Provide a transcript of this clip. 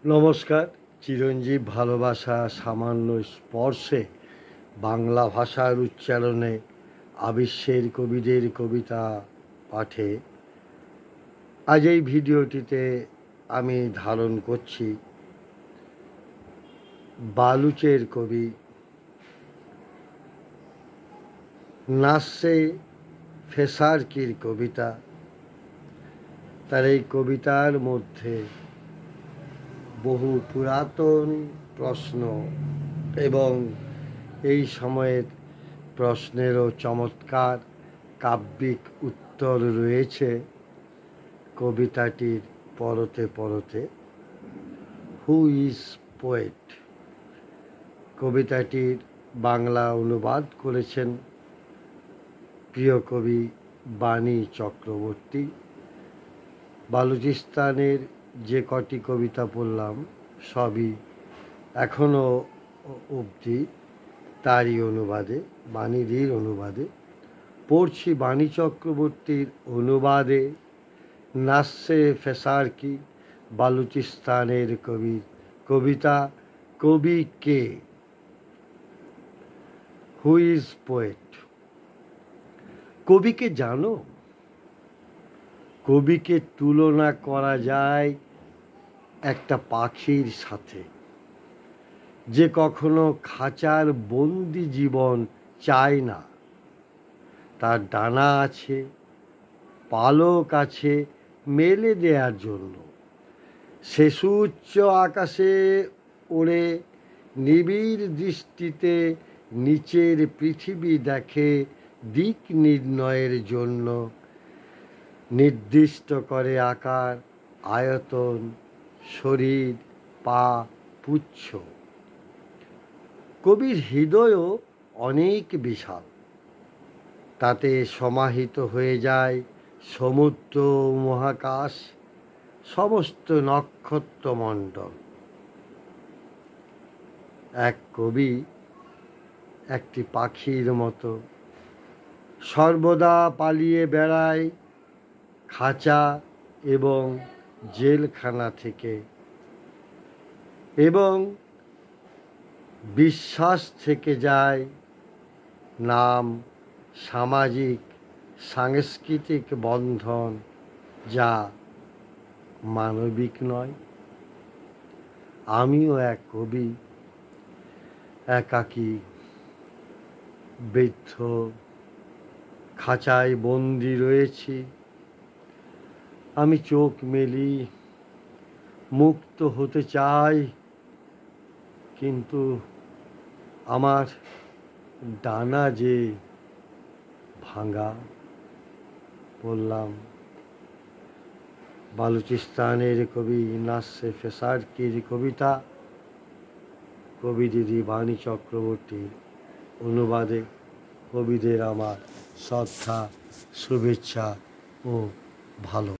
নমস্কার। চিরঞ্জীব ভালোবাসা সামান্য স্পর্শে বাংলা ভাষার উচ্চারণে আবিশ্বের কবিদের কবিতা পাঠে আজ এই ভিডিওটিতে আমি ধারণ করছি বালুচের কবি নাসে ফেসারকির কবিতা। তার এই কবিতার মধ্যে বহু পুরাতন প্রশ্ন এবং এই সময়ের প্রশ্নেরও চমৎকার কাব্যিক উত্তর রয়েছে কবিতাটির পরতে পরতে। হু ইজ পোয়েট কবিতাটির বাংলা অনুবাদ করেছেন প্রিয় কবি বাণী চক্রবর্তী। বালুচিস্তানের যে কটি কবিতা পড়লাম সবই এখনও অবধি তারই অনুবাদে, বাণীরই অনুবাদে পড়ছি। বাণী চক্রবর্তীর অনুবাদে নাসে ফেসারকি বালুচিস্তানের কবির কবিতা। কবি কে? Who is poet? কবিকে জানো? কবিকে তুলনা করা যায় একটা পাখির সাথে, যে কখনো খাঁচার বন্দি জীবন চায় না। তার ডানা আছে, পালক আছে মেলে দেওয়ার জন্য। সে সুউচ্চ আকাশে ওড়ে নিবিড় দৃষ্টিতে নিচের পৃথিবী দেখে দিক নির্ণয়ের জন্য। নির্দিষ্ট করে আকার, আয়তন, শরীর, পা, পুচ্ছ। কবির হৃদয়ও অনেক বিশাল, তাতে সমাহিত হয়ে যায় সমুদ্র, মহাকাশ, সমস্ত নক্ষত্রমণ্ডল। এক কবি একটি পাখির মতো সর্বদা পালিয়ে বেড়ায় খাঁচা এবং জেলখানা থেকে, এবং বিশ্বাস থেকে যায় নাম, সামাজিক সাংস্কৃতিক বন্ধন যা মানবিক নয়। আমিও এক কবি, একাকী, বৃদ্ধ, খাঁচায় বন্দি রয়েছি। আমি চোখ মেলি, মুক্ত হতে চাই, কিন্তু আমার ডানা যে ভাঙা। বললাম বালুচিস্তানের কবি নাসে ফেসারকির কবিতা, কবি দিদি বাণী চক্রবর্তীর অনুবাদে। কবিদের আমার শ্রদ্ধা, শুভেচ্ছা ও ভালো।